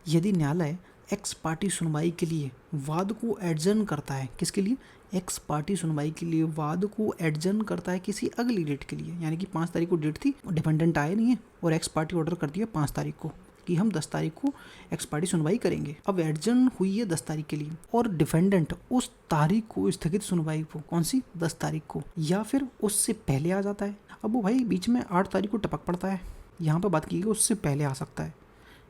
यदि न्यायालय x party सुनवाई के लिए वाद को एडजर्न करता है, किसके लिए? एक्स पार्टी सुनवाई के लिए वाद को एडजर्न करता है किसी अगली डेट के लिए, यानी कि 5 तारीख को डेट थी, डिफेंडेंट आए नहीं है और एक्स पार्टी ऑर्डर कर दिया 5 तारीख को कि हम 10 तारीख को एक्स पार्टी सुनवाई करेंगे। अब एडजर्न हुई है 10 तारीख के लिए और डिफेंडेंट उस तारीख को स्थगित सुनवाई को, कौन सी, 10 तारीख को, या फिर उससे पहले आ जाता है। अब वो भाई बीच में 8 तारीख को टपक पड़ता है, यहाँ पर बात की गई उससे पहले आ सकता है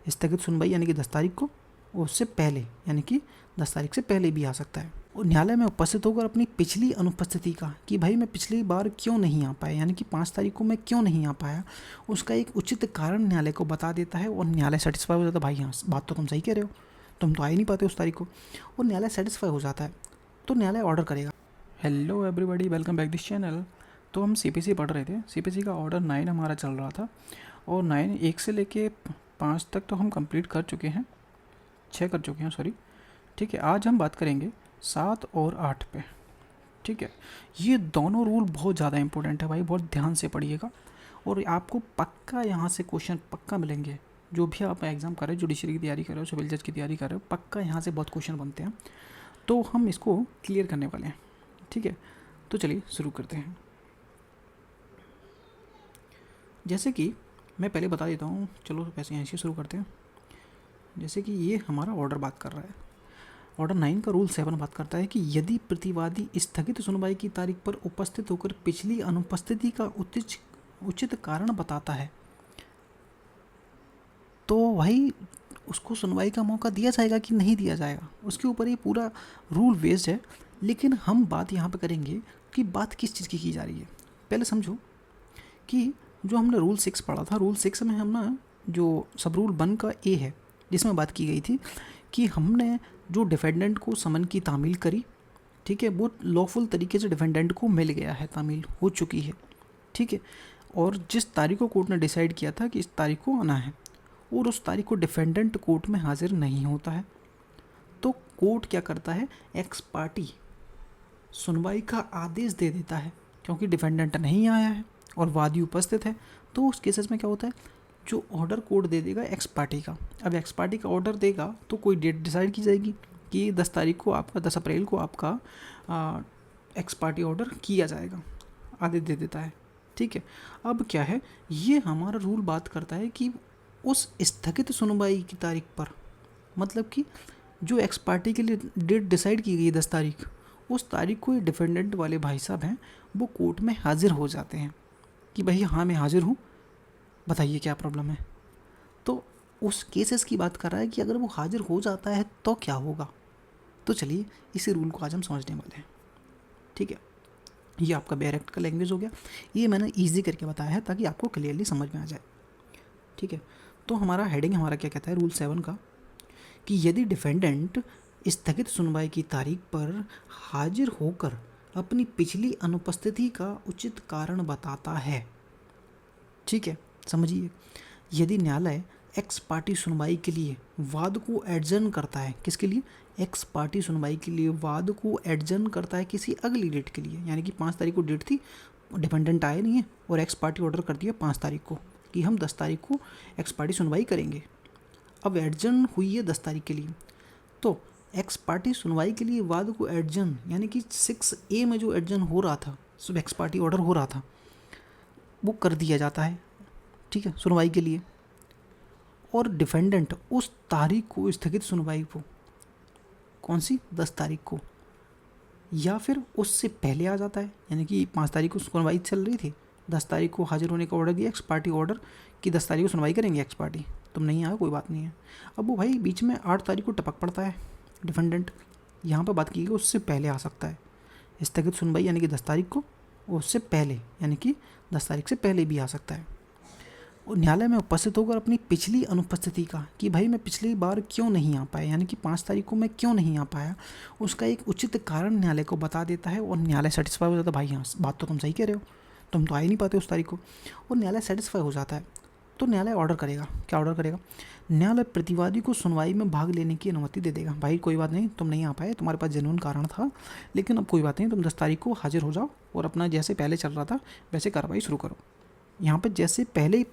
स्थगित सुनवाई, यानी कि 10 तारीख को, उससे पहले यानी कि 10 तारीख से पहले भी आ सकता है। और न्यायालय में उपस्थित होकर अपनी पिछली अनुपस्थिति का, कि भाई मैं पिछली बार क्यों नहीं आ पाया, यानी कि 5 तारीख को मैं क्यों नहीं आ पाया, उसका एक उचित कारण न्यायालय को बता देता है और न्यायालय सेटिस्फाई हो जाता है, भाई हाँ बात तो तुम सही कह रहे हो, तुम तो आ ही नहीं पाते उस तारीख को, और न्यायालय सेटिस्फाई हो जाता है तो न्यायालय ऑर्डर करेगा। Hello everybody, welcome back this channel. तो हम सीपीसी पढ़ रहे थे। सीपीसी का ऑर्डर 9 हमारा चल रहा था और 9 1 से लेके 5 तक तो हम कंप्लीट कर चुके हैं, 6 कर चुके हैं सॉरी। ठीक है, आज हम बात करेंगे 7 और 8 पे। ठीक है, ये दोनों रूल बहुत ज़्यादा इंपॉर्टेंट है भाई, बहुत ध्यान से पढ़िएगा और आपको पक्का यहाँ से क्वेश्चन पक्का मिलेंगे। जो भी आप एग्ज़ाम कर रहे हो, जुडिशरी की तैयारी कर रहे हो, सिविल जज की तैयारी कर रहे हो, पक्का यहाँ से बहुत क्वेश्चन बनते हैं, तो हम इसको क्लियर करने वाले हैं। ठीक है, तो चलिए शुरू करते हैं। जैसे कि मैं पहले बता देता हूँ, चलो वैसे यहाँ से शुरू करते हैं। जैसे कि ये हमारा ऑर्डर बात कर रहा है, ऑर्डर 9 का रूल 7 बात करता है कि यदि प्रतिवादी स्थगित सुनवाई की तारीख पर उपस्थित होकर पिछली अनुपस्थिति का उचित कारण बताता है तो भाई उसको सुनवाई का मौका दिया जाएगा कि नहीं दिया जाएगा, उसके ऊपर ये पूरा रूल बेस्ड है। लेकिन हम बात यहाँ पे करेंगे कि बात किस चीज़ की जा रही है। पहले समझो कि जो हमने रूल 6 पढ़ा था, रूल 6 में हम ना जो सब रूल 1 का ए है जिसमें बात की गई थी कि हमने जो डिफेंडेंट को समन की तामील करी, ठीक है, वो लॉफुल तरीके से डिफेंडेंट को मिल गया है, तामील हो चुकी है, ठीक है, और जिस तारीख को कोर्ट ने डिसाइड किया था कि इस तारीख को आना है और उस तारीख को डिफेंडेंट कोर्ट में हाजिर नहीं होता है, तो कोर्ट क्या करता है, एक्स पार्टी सुनवाई का आदेश दे देता है क्योंकि डिफेंडेंट नहीं आया है और वादी उपस्थित है। तो उस केसेस में क्या होता है, जो ऑर्डर कोर्ट दे देगा एक्स पार्टी का, अब एक्स पार्टी का ऑर्डर देगा तो कोई डेट डिसाइड की जाएगी कि 10 तारीख को आपका, 10 अप्रैल को आपका एक्स पार्टी ऑर्डर किया जाएगा, आदेश दे देता है। ठीक है, अब क्या है, ये हमारा रूल बात करता है कि उस स्थगित सुनवाई की तारीख पर, मतलब कि जो एक्स पार्टी के लिए डेट डिसाइड की गई 10 तारीख, उस तारीख को ये डिफेंडेंट वाले भाई साहब हैं वो कोर्ट में हाजिर हो जाते हैं कि भाई हाँ मैं हाजिर हूँ, बताइए क्या प्रॉब्लम है। तो उस केसेस की बात कर रहा है कि अगर वो हाजिर हो जाता है तो क्या होगा। तो चलिए इसी रूल को आज हम समझने वाले हैं। ठीक है, ये आपका बेयर एक्ट का लैंग्वेज हो गया, ये मैंने ईजी करके बताया है ताकि आपको क्लियरली समझ में आ जाए। ठीक है, तो हमारा हेडिंग हमारा क्या कहता है रूल 7 का, कि यदि डिफेंडेंट स्थगित सुनवाई की तारीख पर हाजिर होकर अपनी पिछली अनुपस्थिति का उचित कारण बताता है। ठीक है, समझिए, यदि न्यायालय एक्स पार्टी सुनवाई के लिए वाद को एडजर्न करता है, किसके लिए, एक्स पार्टी सुनवाई के लिए वाद को एडजर्न करता है किसी अगली डेट के लिए, यानी कि 5 तारीख को डेट थी, डिपेंडेंट आए नहीं है और एक्स पार्टी ऑर्डर कर दिया 5 तारीख को कि हम 10 तारीख को एक्स पार्टी सुनवाई करेंगे। अब एडजर्न हुई है 10 तारीख के लिए, तो एक्स पार्टी सुनवाई के लिए वाद को एडजर्न, यानी कि 6A में जो एडजर्न हो रहा था, सब एक्स पार्टी ऑर्डर हो रहा था, वो कर दिया जाता है, ठीक है, सुनवाई के लिए, और डिफेंडेंट उस तारीख को स्थगित सुनवाई को, कौन सी, 10 तारीख को, या फिर उससे पहले आ जाता है, यानी कि 5 तारीख को सुनवाई चल रही थी, 10 तारीख को हाजिर होने का ऑर्डर दिया एक्स पार्टी ऑर्डर कि 10 तारीख को सुनवाई करेंगे एक्स पार्टी, तुम नहीं आए कोई बात नहीं है। अब वो भाई बीच में 8 तारीख को टपक पड़ता है डिफेंडेंट, यहाँ पर बात की गई उससे पहले आ सकता है स्थगित सुनवाई, यानी कि 10 तारीख को, उससे पहले यानी कि 10 तारीख से पहले भी आ सकता है। और न्यायालय में उपस्थित होकर अपनी पिछली अनुपस्थिति का, कि भाई मैं पिछली बार क्यों नहीं आ पाया, यानी कि 5 तारीख को मैं क्यों नहीं आ पाया, उसका एक उचित कारण न्यायालय को बता देता है और न्यायालय सेटिस्फाई हो जाता है, भाई हाँ बात तो तुम सही कह रहे हो, तुम तो आ ही नहीं पाते उस तारीख को, और न्यायालय सेटिस्फाई हो जाता है तो न्यायालय ऑर्डर करेगा। क्या ऑर्डर करेगा, न्यायालय प्रतिवादी को सुनवाई में भाग लेने की अनुमति दे देगा, भाई कोई बात नहीं, तुम नहीं आ पाए, तुम्हारे पास जेन्युइन कारण था, लेकिन अब कोई बात नहीं, तुम 10 तारीख को हाजिर हो जाओ और अपना जैसे पहले चल रहा था वैसे कार्रवाई शुरू करो। यहाँ पर जैसे पहले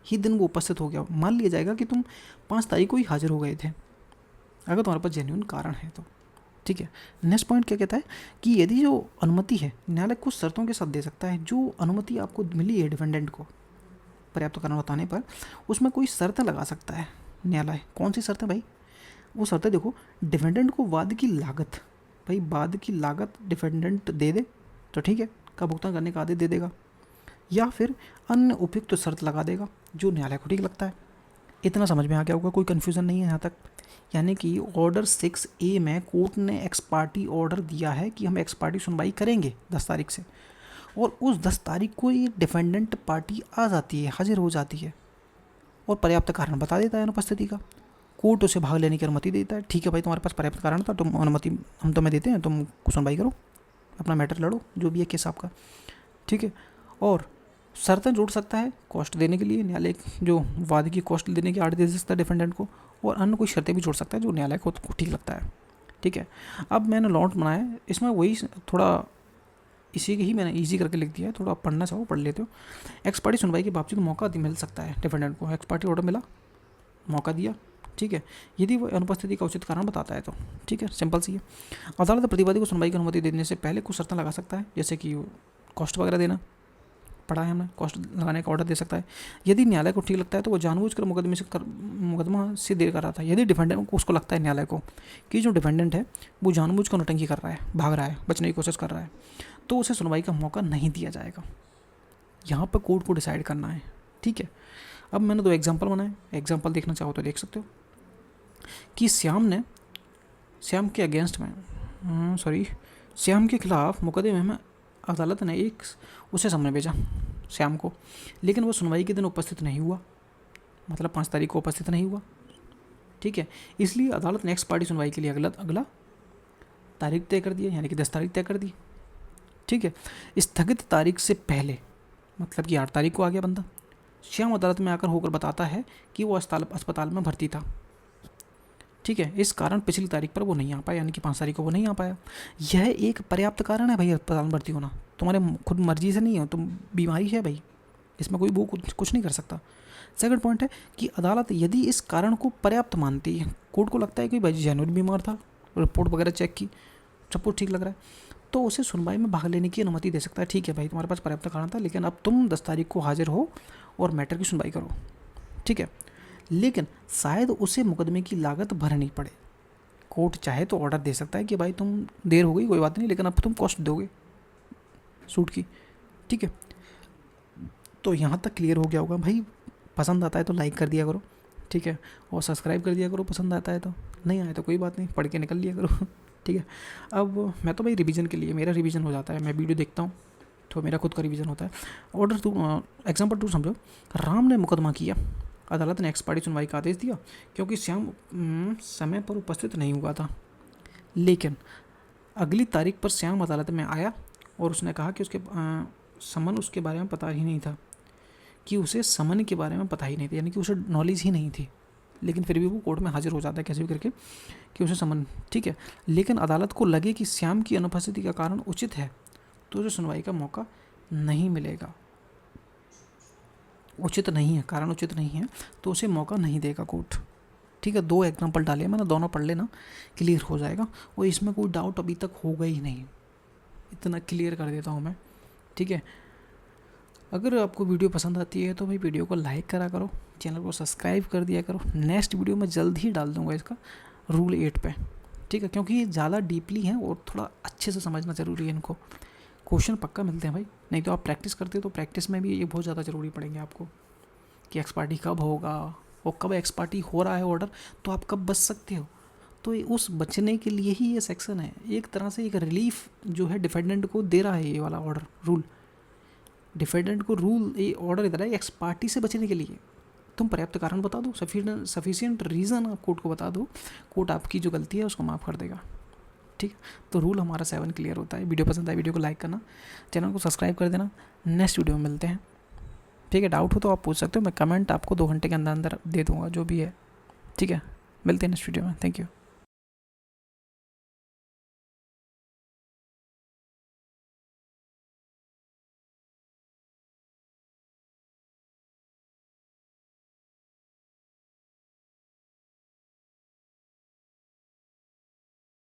ही दिन वो उपस्थित हो गया, मान लिया जाएगा कि तुम 5 तारीख को ही हाजिर हो गए थे, अगर तुम्हारे पास जेन्युइन कारण है तो। ठीक है, नेक्स्ट पॉइंट क्या कहता है कि यदि जो अनुमति है न्यायालय कुछ शर्तों के साथ दे सकता है। जो अनुमति आपको मिली है डिफेंडेंट को पर्याप्त कारण बताने पर, उसमें कोई शर्तें लगा सकता है न्यायालय। कौन सी शर्तें भाई? वो शर्तें देखो, डिफेंडेंट को वाद की लागत, भाई वाद की लागत डिफेंडेंट दे दे तो ठीक है, का भुगतान करने का आदेश दे देगा, या फिर अन्य उपयुक्त तो शर्त लगा देगा जो न्यायालय को ठीक लगता है। इतना समझ में आ गया होगा, कोई कन्फ्यूज़न नहीं है यहाँ तक। यानी कि ऑर्डर 6A में कोर्ट ने एक्स पार्टी ऑर्डर दिया है कि हम एक्स पार्टी सुनवाई करेंगे 10 तारीख से, और उस 10 तारीख को ये डिफेंडेंट पार्टी आ जाती है, हाजिर हो जाती है और पर्याप्त कारण बता देता है अनुपस्थिति का। कोर्ट उसे भाग लेने की अनुमति देता है। ठीक है भाई, तुम्हारे पास पर्याप्त कारण था, तुम अनुमति हम तुम्हें देते हैं, तुम सुनवाई करो, अपना मैटर लड़ो, जो भी है केस आपका। ठीक है, और शर्तें जोड़ सकता है कॉस्ट देने के लिए, न्यायालय जो वाद की कॉस्ट देने की आर्डर दे सकता है डिफेंडेंट को, और अन्य कोई शर्तें भी जोड़ सकता है जो न्यायालय को ठीक लगता है। ठीक है, अब मैंने लॉट बनाया, इसमें वही थोड़ा इसी ही मैंने इजी करके लिख दिया है, थोड़ा पढ़ना चाहो पढ़ लेते हो। एक्स पार्टी सुनवाई के बावजूद मौका मिल सकता है डिफेंडेंट को। एक्स पार्टी ऑर्डर मिला, मौका दिया, ठीक है, यदि वो अनुपस्थिति का उचित कारण बताता है तो। ठीक है, सिंपल सी है। अदालत प्रतिवादी को सुनवाई की अनुमति देने से पहले कुछ शर्तें लगा सकता है, जैसे कि कॉस्ट वगैरह देना, पढ़ा है हमने, कॉस्ट लगाने का ऑर्डर दे सकता है। यदि न्यायालय को ठीक लगता है तो वो जानबूझकर मुकदमा से देर कर रहा था। यदि डिफेंडेंट को उसको लगता है न्यायालय को कि जो डिफेंडेंट है वो जानबूझकर नौटंकी कर रहा है, भाग रहा है, बचने की कोशिश कर रहा है, तो उसे सुनवाई का मौका नहीं दिया जाएगा। यहाँ पर कोर्ट को डिसाइड करना है। ठीक है, अब मैंने 2 एग्जाम्पल बनाए, एग्जाम्पल देखना चाहो तो देख सकते हो कि श्याम के अगेंस्ट में श्याम के खिलाफ मुकदमे में अदालत ने उसे सामने भेजा श्याम को, लेकिन वो सुनवाई के दिन उपस्थित नहीं हुआ, मतलब 5 तारीख को उपस्थित नहीं हुआ। ठीक है, इसलिए अदालत ने एक्स पार्टी सुनवाई के लिए अगला तारीख तय कर दिया, यानी कि 10 तारीख तय कर दी। ठीक है, स्थगित तारीख से पहले, मतलब कि 8 तारीख को आ गया बंदा, श्याम अदालत में आकर होकर बताता है कि वो अस्पताल में भर्ती था। ठीक है, इस कारण पिछली तारीख पर वो नहीं आ पाया, यानी कि 5 तारीख को वो नहीं आ पाया। यह एक पर्याप्त कारण है भाई अस्पताल में भर्ती होना, तुम्हारे खुद मर्जी से नहीं हो, तुम बीमारी है भाई, इसमें कोई वो कुछ नहीं कर सकता। सेकंड पॉइंट है कि अदालत यदि इस कारण को पर्याप्त मानती है, कोर्ट को लगता है कि भाई जेन्युइन बीमार था, रिपोर्ट वगैरह चेक की, सब कुछ ठीक लग रहा है, तो उसे सुनवाई में भाग लेने की अनुमति दे सकता है। ठीक है भाई, तुम्हारे पास पर्याप्त कारण था, लेकिन अब तुम 10 तारीख को हाजिर हो और मैटर की सुनवाई करो। ठीक है, लेकिन शायद उसे मुकदमे की लागत भरनी पड़े। कोर्ट चाहे तो ऑर्डर दे सकता है कि भाई तुम देर हो गई कोई बात नहीं, लेकिन अब तुम कॉस्ट दोगे सूट की। ठीक है, तो यहाँ तक क्लियर हो गया होगा भाई। पसंद आता है तो लाइक कर दिया करो, ठीक है, और सब्सक्राइब कर दिया करो पसंद आता है तो, नहीं आए तो कोई बात नहीं, पढ़ के निकल लिया करो। ठीक है, अब मैं तो भाई रिवीजन के लिए, मेरा रिवीजन हो जाता है, मैं वीडियो देखता हूँ तो मेरा खुद का रिवीजन होता है। ऑर्डर 2 एग्जाम्पल 2 समझो। राम ने मुकदमा किया, अदालत ने एक्स पार्टी सुनवाई का आदेश दिया क्योंकि श्याम समय पर उपस्थित नहीं हुआ था, लेकिन अगली तारीख पर श्याम अदालत में आया और उसने कहा कि उसके समन उसके बारे में पता ही नहीं था, कि उसे समन के बारे में पता ही नहीं था, यानी कि उसे नॉलेज ही नहीं थी, लेकिन फिर भी वो कोर्ट में हाजिर हो जाता है कैसे भी करके कि उसे समन। ठीक है, लेकिन अदालत को लगे कि श्याम की अनुपस्थिति का कारण उचित है तो उसे सुनवाई का मौका नहीं मिलेगा। उचित नहीं है, कारण उचित नहीं है तो उसे मौका नहीं देगा कोर्ट। ठीक है, 2 एग्जाम्पल डाले मैंने, दोनों पढ़ लेना, क्लियर हो जाएगा, और इसमें कोई डाउट अभी तक होगा ही नहीं, इतना क्लियर कर देता हूँ मैं। ठीक है, अगर आपको वीडियो पसंद आती है तो भाई वीडियो को लाइक करा करो, चैनल को सब्सक्राइब कर दिया करो। नेक्स्ट वीडियो में जल्द ही डाल दूँगा इसका रूल 8 पे। ठीक है, क्योंकि ये ज़्यादा डीपली हैं और थोड़ा अच्छे से समझना ज़रूरी है इनको। क्वेश्चन पक्का मिलते हैं भाई, नहीं तो आप प्रैक्टिस करते हो तो प्रैक्टिस में भी ये बहुत ज़्यादा ज़रूरी पड़ेंगे आपको, कि एक्स पार्टी कब होगा और कब एक्स पार्टी हो रहा है ऑर्डर, तो आप कब बच सकते हो। तो उस बचने के लिए ही ये सेक्शन है, एक तरह से एक रिलीफ जो है डिफेंडेंट को दे रहा है ये वाला ऑर्डर रूल। डिफेंडेंट को रूल ये ऑर्डर इधर है एक्स पार्टी से बचने के लिए। तुम पर्याप्त कारण बता दो, सफिशिएंट रीज़न आप कोर्ट को बता दो, कोर्ट आपकी जो गलती है उसको माफ़ कर देगा। ठीक, तो रूल हमारा 7 क्लियर होता है। वीडियो पसंद आए वीडियो को लाइक करना, चैनल को सब्सक्राइब कर देना। नेक्स्ट वीडियो में मिलते हैं। ठीक है, डाउट हो तो आप पूछ सकते हो, मैं कमेंट आपको 2 घंटे के अंदर अंदर दे दूँगा जो भी है। ठीक है, मिलते हैं नेक्स्ट वीडियो में। Thank you.